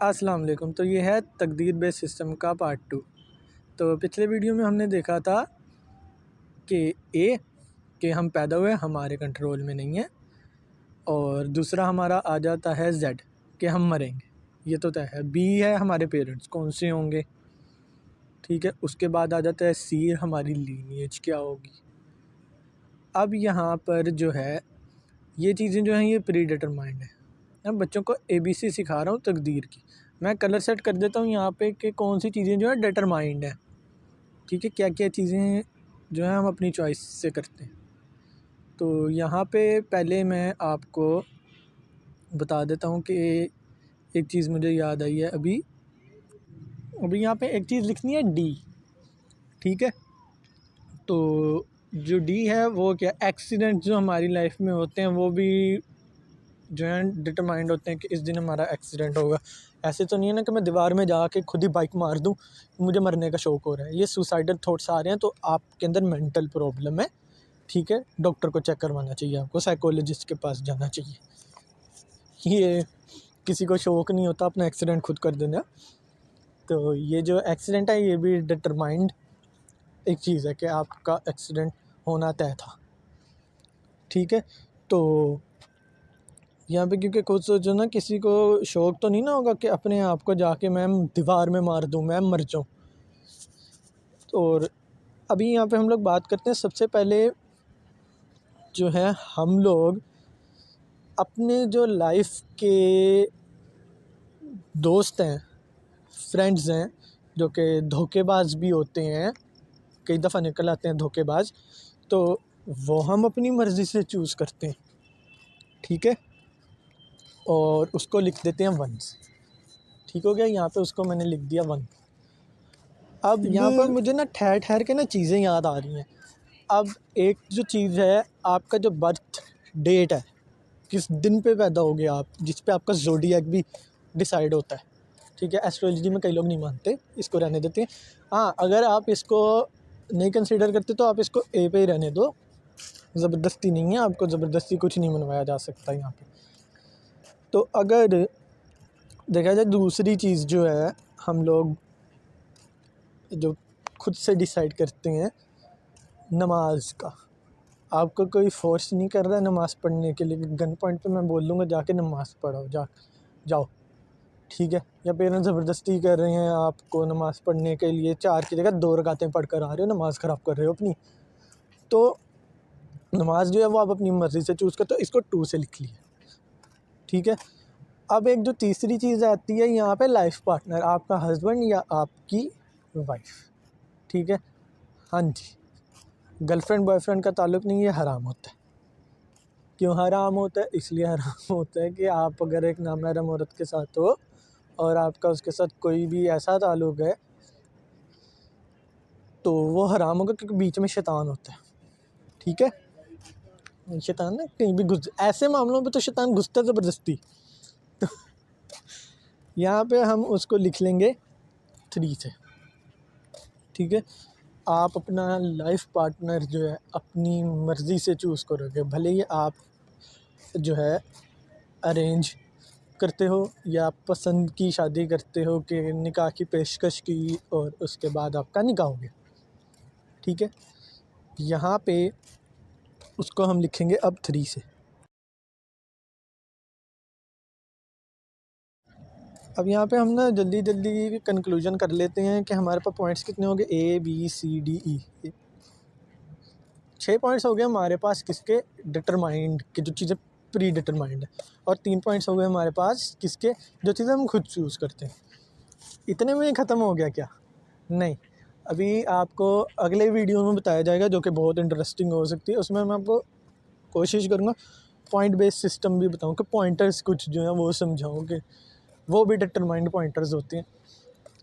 अस्सलाम वालेकुम। तो ये है तकदीर बेस्ड सिस्टम का पार्ट 2। तो पिछले वीडियो में हमने देखा था कि ए कि हम पैदा हुए हमारे कंट्रोल में नहीं है, और दूसरा हमारा आ जाता है जेड कि हम मरेंगे, ये तो तय है। बी है हमारे पेरेंट्स कौन से होंगे, ठीक है। उसके बाद आ जाता है सी, हमारी लीनिएज क्या होगी। अब यहाँ पर जो है ये चीज़ें जो हैं ये प्री डिटरमाइंड है। मैं बच्चों को ABC सिखा रहा हूँ तकदीर की। मैं कलर सेट कर देता हूँ यहाँ पे कि कौन सी चीज़ें जो है डिटरमाइंड है, ठीक है। क्या क्या चीज़ें जो है हम अपनी चॉइस से करते हैं। तो यहाँ पे पहले मैं आपको बता देता हूँ कि एक चीज़ मुझे याद आई है अभी अभी यहाँ पे एक चीज़ लिखनी है डी, ठीक है। तो जो डी है वो क्या, एक्सीडेंट जो हमारी लाइफ में होते हैं वो भी जो है डिटरमाइंड होते हैं कि इस दिन हमारा एक्सीडेंट होगा। ऐसे तो नहीं है ना कि मैं दीवार में जाके खुद ही बाइक मार दूं, मुझे मरने का शौक़ हो रहा है। ये सुसाइडल थॉट्स आ रहे हैं तो आपके अंदर मेंटल प्रॉब्लम है, ठीक है। डॉक्टर को चेक करवाना चाहिए, आपको साइकोलॉजिस्ट के पास जाना चाहिए। ये किसी को शौक़ नहीं होता अपना एक्सीडेंट खुद कर देना। तो ये जो एक्सीडेंट है ये भी डिटरमाइंड एक चीज़ है कि आपका एक्सीडेंट होना तय था, ठीक है। तो यहाँ पे क्योंकि खुद सोचो ना, किसी को शौक़ तो नहीं ना होगा कि अपने आप को जाके मैं दीवार में मार दूँ, मैं मर जाऊँ। और अभी यहाँ पे हम लोग बात करते हैं सबसे पहले जो है हम लोग अपने जो लाइफ के दोस्त हैं, फ्रेंड्स हैं, जो कि धोखेबाज भी होते हैं, कई दफ़ा निकल आते हैं धोखेबाज, तो वो हम अपनी मर्ज़ी से चूज़ करते हैं, ठीक है। और उसको लिख देते हैं 1, ठीक हो गया। यहाँ पे उसको मैंने लिख दिया 1। अब यहाँ पर मुझे ना ठहर ठहर के ना चीज़ें याद आ रही हैं। अब एक जो चीज़ है, आपका जो बर्थ डेट है, किस दिन पे पैदा हो गए आप, जिस पे आपका ज़ोडिएक भी डिसाइड होता है, ठीक है। एस्ट्रोलॉजी में कई लोग नहीं मानते, इसको रहने देते हैं। हाँ, अगर आप इसको नहीं कंसीडर करते तो आप इसको ए पे ही रहने दो, ज़बरदस्ती नहीं है, आपको ज़बरदस्ती कुछ नहीं मनवाया जा सकता यहाँ पे। तो अगर देखा जाए दूसरी चीज़ जो है हम लोग जो खुद से डिसाइड करते हैं, नमाज का। आपको कोई फोर्स नहीं कर रहा है नमाज़ पढ़ने के लिए, गन पॉइंट पे मैं बोल दूँगा जाके नमाज़ पढ़ो, जाओ, ठीक है। या पेरेंट्स ज़बरदस्ती कर रहे हैं आपको नमाज़ पढ़ने के लिए, 4 की जगह 2 रकातें पढ़ कर आ रहे हो, नमाज़ ख़राब कर रहे हो अपनी। तो नमाज जो है वो आप अपनी मर्ज़ी से चूज़ करते हो, इसको 2 से लिख लिया, ठीक है। अब एक जो तीसरी चीज़ आती है यहाँ पे, लाइफ पार्टनर, आपका हस्बैंड या आपकी वाइफ, ठीक है। हाँ जी, गर्लफ्रेंड बॉयफ्रेंड का ताल्लुक़ नहीं, ये हराम होता है। क्यों हराम होता है? इसलिए हराम होता है कि आप अगर एक नामहरम औरत के साथ हो और आपका उसके साथ कोई भी ऐसा ताल्लुक़ है तो वो हराम होगा, क्योंकि बीच में शैतान होता है, ठीक है। शैतान ना कहीं भी घुस, ऐसे मामलों में तो शैतान घुसता है ज़बरदस्ती। तो यहाँ पे हम उसको लिख लेंगे 3 से, ठीक है। आप अपना लाइफ पार्टनर जो है अपनी मर्ज़ी से चूज़ करोगे, भले ही आप जो है अरेंज करते हो या पसंद की शादी करते हो कि निकाह की पेशकश की और उसके बाद आपका निकाह हो गया, ठीक है। यहाँ पे उसको हम लिखेंगे अब 3 से। अब यहाँ पे हम ना जल्दी जल्दी कंक्लूजन कर लेते हैं कि हमारे पास पॉइंट्स कितने हो गए, ABCDE 6 पॉइंट्स हो गए हमारे पास, किसके, डिटरमाइंड के, जो चीज़ें प्री डिटरमाइंड है। और 3 पॉइंट्स हो गए हमारे पास किसके, जो चीज़ें हम खुद चूज़ करते हैं। इतने में ही ख़त्म हो गया क्या? नहीं, अभी आपको अगले वीडियो में बताया जाएगा जो कि बहुत इंटरेस्टिंग हो सकती है। उसमें मैं आपको कोशिश करूँगा पॉइंट बेस्ड सिस्टम भी बताऊँ, कि पॉइंटर्स कुछ जो है वो समझाऊँ कि वो भी डिटरमाइंड पॉइंटर्स होते हैं।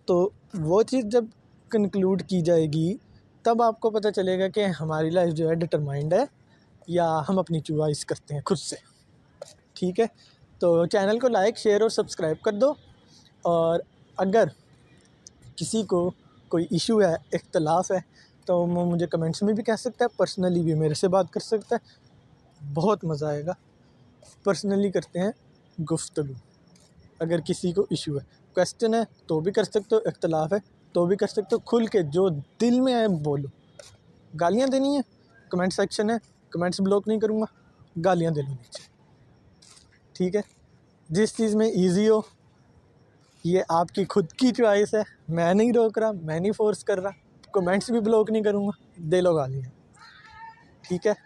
तो वो चीज़ जब कंक्लूड की जाएगी तब आपको पता चलेगा कि हमारी लाइफ जो है डिटरमाइंड है या हम अपनी चॉइस करते हैं खुद से, ठीक है। तो चैनल को लाइक, शेयर और सब्सक्राइब कर दो। और अगर किसी को कोई इशू है, इख्तलाफ है, तो वो मुझे कमेंट्स में भी कह सकता है, पर्सनली भी मेरे से बात कर सकता है। बहुत मज़ा आएगा। पर्सनली करते हैं गुफ्तगू अगर किसी को इशू है। क्वेश्चन है तो भी कर सकते हो, इख्तलाफ है तो भी कर सकते हो, खुल के जो दिल में आए बोलो। गालियाँ देनी है, कमेंट सेक्शन है, कमेंट्स ब्लॉक नहीं करूँगा, गालियाँ दे लो नीचे, ठीक है। जिस चीज़ में इजी हो, ये आपकी खुद की चॉइस है, मैं नहीं रोक रहा, मैं नहीं फोर्स कर रहा, कमेंट्स भी ब्लॉक नहीं करूँगा, दे लो गालियाँ, ठीक है।